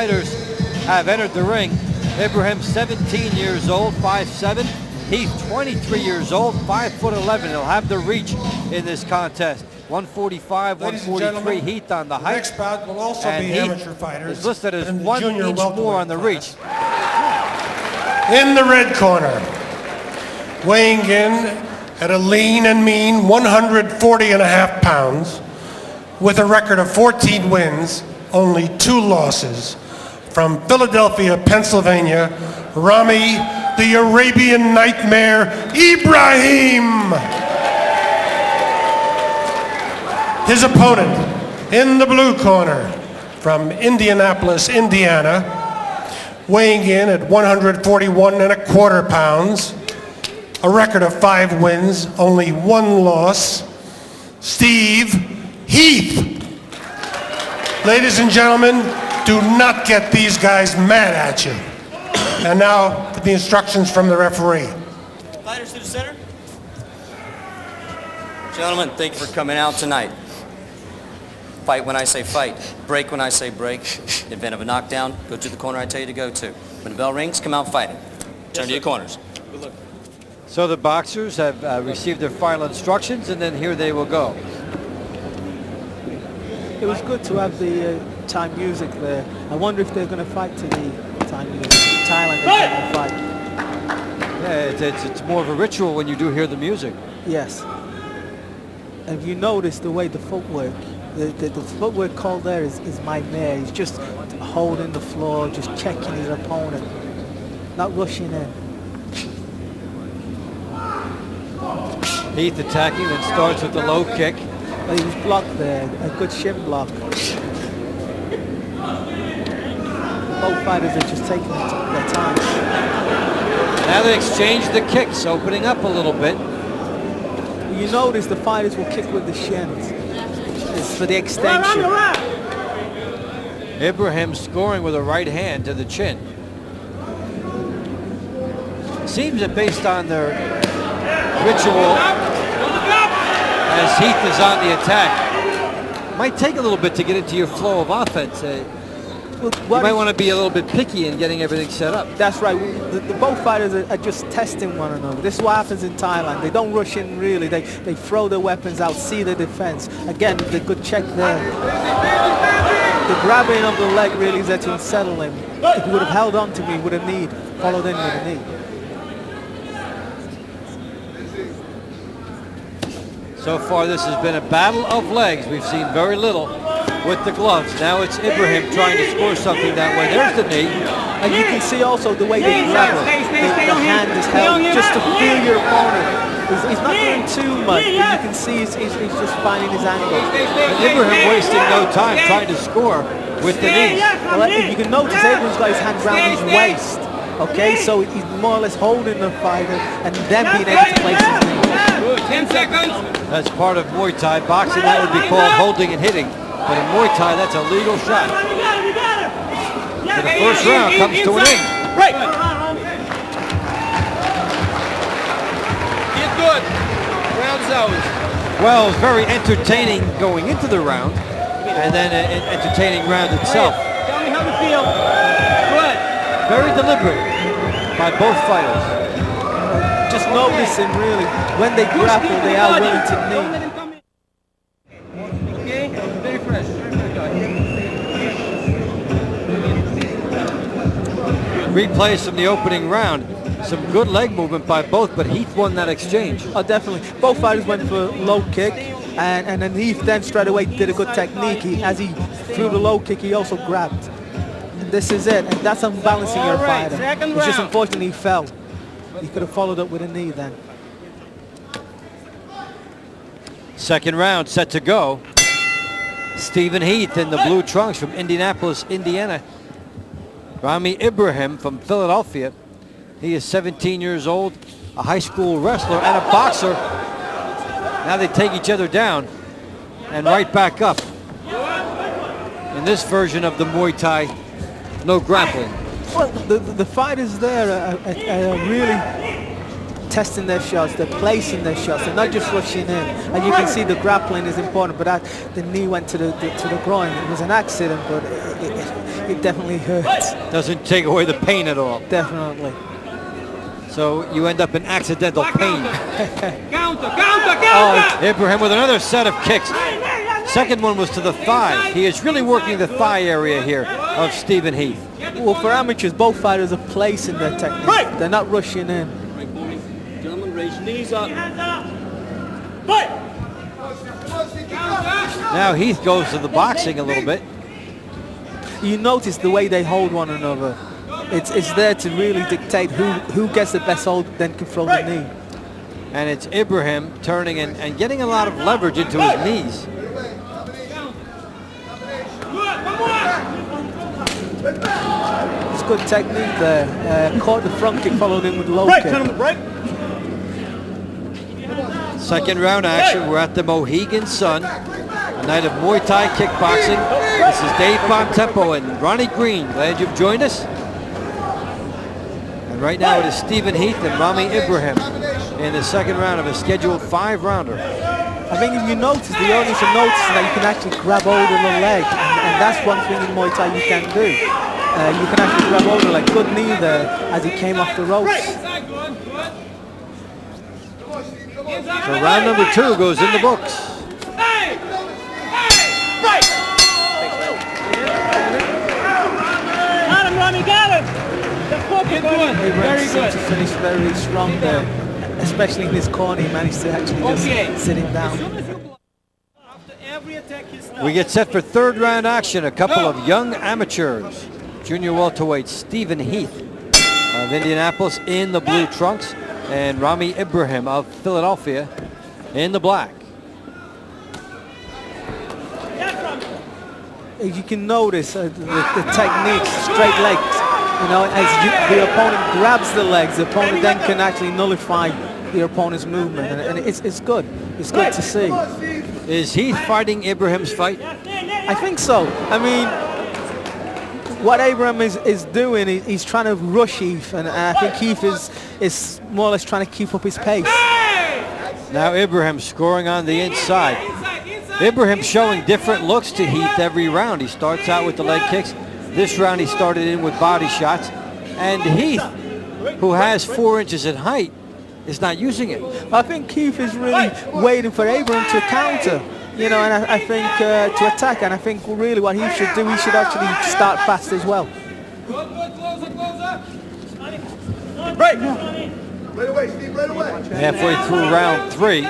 Fighters have entered the ring. Ibrahim, 17 years old, 5'7". Heath, 23 years old, 5'11". He'll have the reach in this contest. 145, 143. Heath on the height. Next bout will also and be Heath amateur fighters. is listed as 1 inch more on the reach. In the red corner, weighing in at a lean and mean 140.5 pounds, with a record of 14 wins, only 2 losses, from Philadelphia, Pennsylvania, Rami the Arabian Nightmare Ibrahim. His opponent in the blue corner from Indianapolis, Indiana, weighing in at 141.25 pounds, a record of 5 wins, only 1 loss, Steve Heath. Ladies and gentlemen, do not get these guys mad at you. And now for the instructions from the referee. Fighters to the center. Gentlemen, thank you for coming out tonight. Fight when I say fight. Break when I say break. In event of a knockdown, go to the corner I tell you to go to. When the bell rings, come out fighting. Turn to your corners. Good luck. So the boxers have received their final instructions, and then here they will go. It was good to have the Thai music there. I wonder if they're going to fight to the Thai music. Thailand, they're going to fight. Yeah, it's more of a ritual when you do hear the music. Yes. And if you notice the way the footwork, the footwork called there is my mare. He's just holding the floor, just checking his opponent, not rushing in. Heath attacking, then starts with the low kick. But he was blocked there, a good shin block. Both fighters are just taking their time. Now they exchange the kicks, opening up a little bit. You notice the fighters will kick with the shins. It's for the extension. Ibrahim scoring with a right hand to the chin. Seems that based on their ritual, as Heath is on the attack, might take a little bit to get into your flow of offense. You might want to be a little bit picky in getting everything set up. That's right. The both fighters are just testing one another. This is what happens in Thailand. They don't rush in really. They throw their weapons out, see the defense. Again, the good check there. The grabbing of the leg really is there to unsettle him. If he would have held on to me with a knee, followed in with a knee. So far, this has been a battle of legs. We've seen very little with the gloves. Now it's Ibrahim trying to score something that way. There's the knee. And you can see also the way they grab him. The hand is held just to feel your opponent. He's not doing too much, but you can see he's just finding his angle. And Ibrahim wasting no time trying to score with the knees. Well, if you can notice, Ibrahim's got his hand around his waist. Okay, so he's more or less holding the fighter and then being able to place his knee. 10 seconds. That's part of Muay Thai. Boxing, that would be called holding and hitting. But in Muay Thai, that's a legal shot. So the first round comes to an end. Right. Get good. Round's ours. Well, it was very entertaining going into the round, and then an entertaining round itself. Tell me how to feel. Good. Very deliberate by both fighters. Just noticing really, when they grapple, they are willing to knee. Okay, very fresh. Replays from the opening round. Some good leg movement by both, but Heath won that exchange. Oh, definitely. Both fighters went for low kick, and then Heath then straight away did a good technique. As he threw the low kick, he also grabbed. And this is it, and that's unbalancing your fighter. It's just unfortunately he fell. He could have followed up with a knee then. Second round set to go. Stephen Heath in the blue trunks from Indianapolis, Indiana. Rami Ibrahim from Philadelphia. He is 17 years old, a high school wrestler and a boxer. Now they take each other down and right back up. In this version of the Muay Thai, no grappling. Well, the fighters there are really testing their shots, they're placing their shots, they're not just rushing in. And you can see the grappling is important, but the knee went to the groin. It was an accident, but it definitely hurts. Doesn't take away the pain at all. Definitely. So you end up in accidental pain. Counter! Oh, Ibrahim with another set of kicks. Second one was to the thigh. He is really working the thigh area here of Stephen Heath. Well, for amateurs, both fighters are placing their technique. Right. They're not rushing in. Right, boys. Gentlemen, raise your knees up. Fight! Now Heath goes to the boxing a little bit. You notice the way they hold one another. It's there to really dictate who gets the best hold, then control the knee. And it's Ibrahim turning and getting a lot of leverage into his knees. It's good technique there. Caught the front kick, followed in with low Right, kick. gentlemen, right. Second round action. We're at the Mohegan Sun, a night of Muay Thai kickboxing. This is Dave Bontempo and Ronnie Green. Glad you've joined us. And right now it is Stephen Heath and Rami Ibrahim in the second round of a scheduled 5-rounder. I think if you notice, the audience are noticing that you can actually grab hold of the leg, and that's one thing in Muay Thai you can do. You can actually grab hold of the leg. Good knee there as he came off the ropes. So round number 2 goes in the books. Right! Got him, Rami, got him! Good one. Very Seemed good. to finish very strong there, especially in his corner. He managed to actually just sit him down. After every attack, you stop. We get set for third round action. A couple of young amateurs. Junior welterweight Stephen Heath of Indianapolis in the blue trunks, and Rami Ibrahim of Philadelphia in the black. As you can notice, the technique, straight legs. You know, as the opponent grabs the legs, the opponent then can actually nullify the opponent's movement, and it's good. It's good to see. Is Heath fighting Ibrahim's fight? I think so. I mean, what Abraham is doing, he's trying to rush Heath, and I think Heath is more or less trying to keep up his pace. Now Ibrahim scoring on the inside. Ibrahim showing different looks to Heath every round. He starts out with the leg kicks. This round he started in with body shots. And Heath, who has 4 inches in height, is not using it. I think Heath is really waiting for Abraham to counter, you know, and I think to attack. And I think really what he should do, he should actually start fast as well. Right! Halfway through round 3,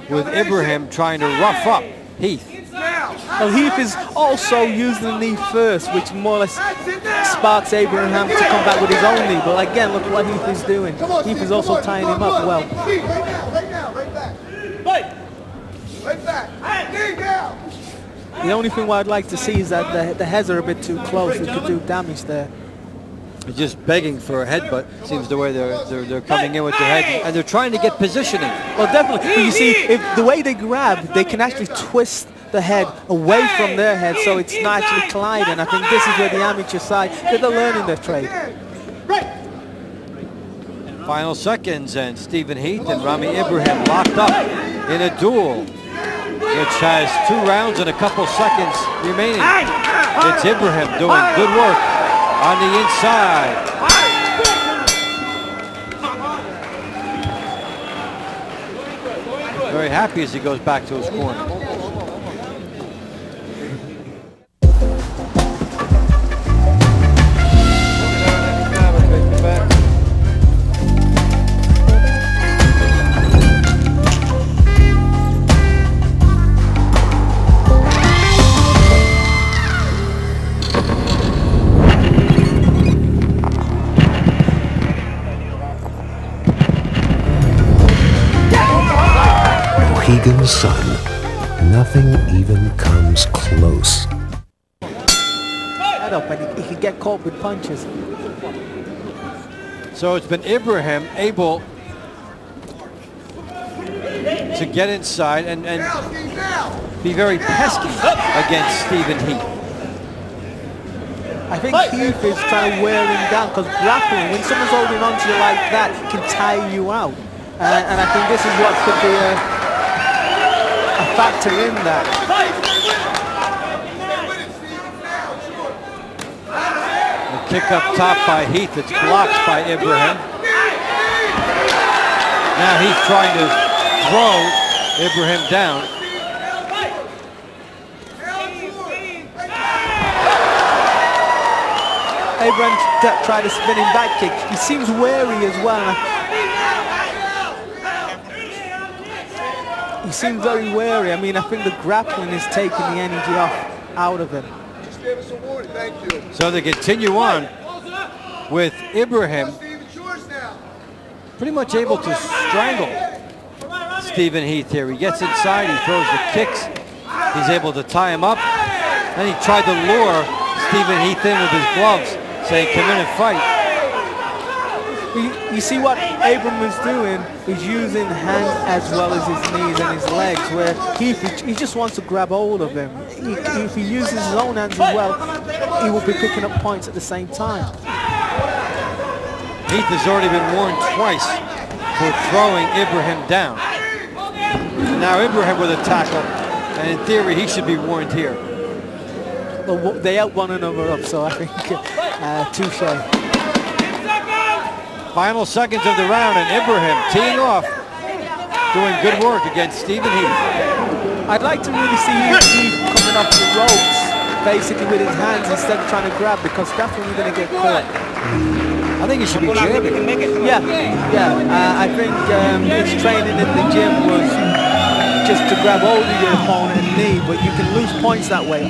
with Ibrahim trying to rough up Heath. Well, Heath is also using the knee first, which more or less sparks Abraham to come back with his own knee. But again, look what Heath is doing. Heath is also tying him up well. The only thing what I'd like to see is that the heads are a bit too close. It could do damage there. They're just begging for a headbutt. Seems the way they're coming in with their head, and they're trying to get positioning. Well, definitely. But you see, if the way they grab, they can actually twist the head away from their head, so it's not actually colliding. I think this is where the amateur side, they're learning their trade. Final seconds, and Stephen Heath and Rami Ibrahim locked up in a duel, which has 2 rounds and a couple seconds remaining. It's Ibrahim doing good work on the inside. Very happy as he goes back to his corner. Mohegan Sun. Nothing even comes close. Head up, and he can get caught with punches. So it's been Ibrahim able to get inside and be very pesky against Stephen Heath. I think Heath is trying to wear him down because grappling, when someone's holding on to you like that, can tire you out. And I think this is what could be a factor in that. The kick up top by Heath. It's blocked by Ibrahim. Now he's trying to throw Ibrahim down. Ibrahim tried a spinning back kick. He seems wary as well. He seems very wary. I mean, I think the grappling is taking the energy out of him. Just gave us a warning, thank you. So they continue on with Ibrahim pretty much able to strangle Stephen Heath here. He gets inside, he throws the kicks, he's able to tie him up. Then he tried to lure Stephen Heath in with his gloves, saying, come in and fight. You see what Ibrahim is doing is using hands as well as his knees and his legs, where he just wants to grab hold of him. If he uses his own hands as well, he will be picking up points at the same time. Heath has already been warned twice for throwing Ibrahim down. Now Ibrahim with a tackle, and in theory he should be warned here. Well, they out one another up, so I think touche. Final seconds of the round, and Ibrahim teeing off, doing good work against Stephen Heath. I'd like to really see Heath coming off the ropes, basically with his hands instead of trying to grab, because that's when you're going to get caught. I think he should be jamming. Yeah. I think his training in the gym was just to grab hold of your opponent and knee, but you can lose points that way.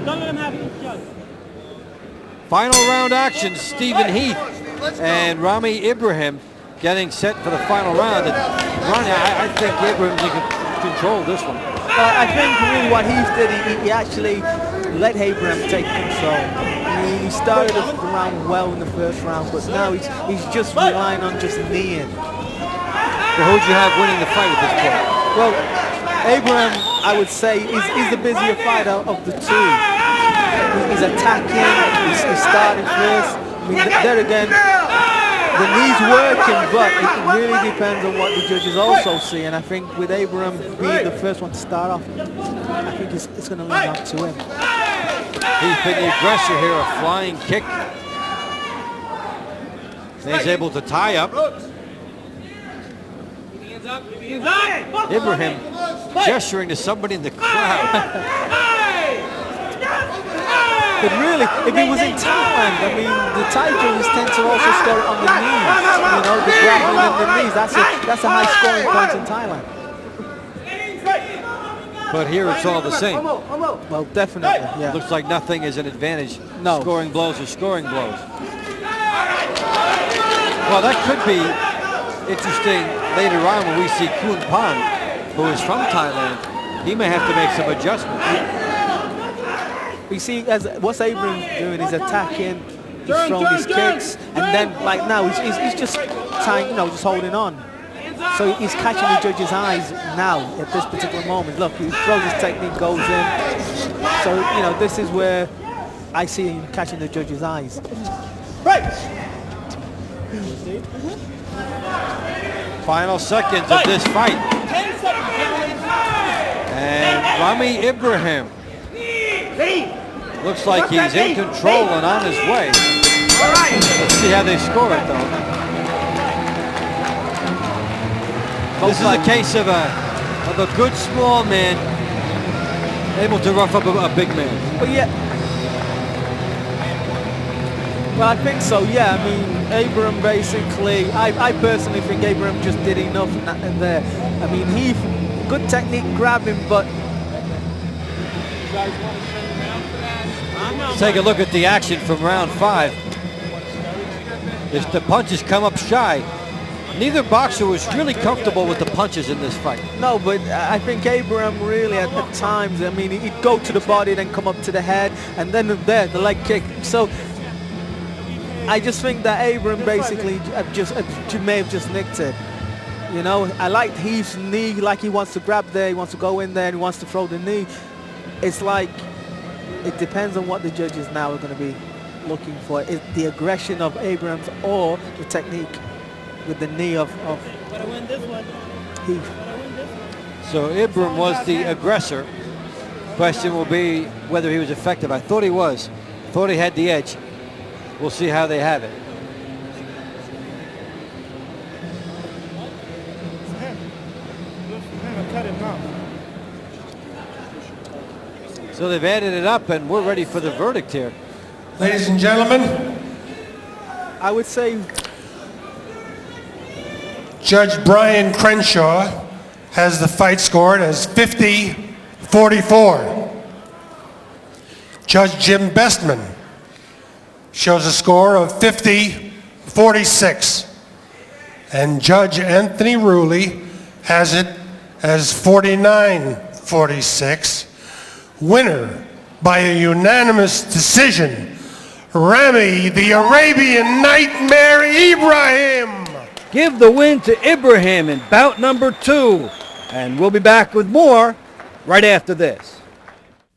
Don't let him have it. Final round action, Stephen Heath and Rami Ibrahim getting set for the final round. And Ronnie, I think Ibrahim can control this one. I think really what Heath did, he actually let Ibrahim take control. He started the round well in the first round, but now he's just relying on just kneeing. Well, who'd you have winning the fight at this point? Well, Ibrahim, I would say, is the busier fighter of the two. He's attacking, he's starting first. I mean, there again, the knee's working, but it really depends on what the judges also see. And I think with Ibrahim being the first one to start off, I think it's going to lean up to him. He's been the aggressor here, a flying kick. He's able to tie up. Ibrahim gesturing to somebody in the crowd. But really, if he was in Thailand, I mean, the Thai judges tend to also score it on the knees. You know, the grappling and the knees. That's a high scoring point in Thailand. But here it's all the same. Well, definitely, yeah. Looks like nothing is an advantage. No. Scoring blows or scoring blows. Well, that could be interesting later on when we see Kun Pan, who is from Thailand. He may have to make some adjustments. We see what's Ibrahim doing is attacking, he's throwing his kicks, and then like now he's just tying, just holding on. So he's catching the judge's eyes now at this particular moment. Look, he throws his technique, goes in. So this is where I see him catching the judge's eyes. Right. Final seconds of this fight. And Rami Ibrahim looks like he's in control and on his way. Let's see how they score it, though. This is a case of a good small man able to rough up a big man. But yeah. Well, I think so, yeah. I mean, Ibrahim basically, I personally think Ibrahim just did enough in there. I mean, Heath, good technique grabbing, but... Take a look at the action from round 5. If the punches come up shy, neither boxer was really comfortable with the punches in this fight. No, but I think Ibrahim really at times, I mean, he'd go to the body, then come up to the head, and then there, the leg kick. So I just think that Ibrahim basically may have just nicked it. I liked Heath's knee, like he wants to grab there, he wants to go in there, and he wants to throw the knee. It's like, it depends on what the judges now are going to be looking for. Is the aggression of Abrams or the technique with the knee of But I win this one. Heath. But I win this one. So Ibram was the aggressor. Question will be whether he was effective. I thought he was. Thought he had the edge. We'll see how they have it. Cut him off. So they've added it up, and we're ready for the verdict here. Ladies and gentlemen, I would say Judge Brian Crenshaw has the fight scored as 50-44. Judge Jim Bestman shows a score of 50-46. And Judge Anthony Rulli has it as 49-46. Winner by a unanimous decision, Rami the Arabian Nightmare Ibrahim. Give the win to Ibrahim in bout number 2. And we'll be back with more right after this.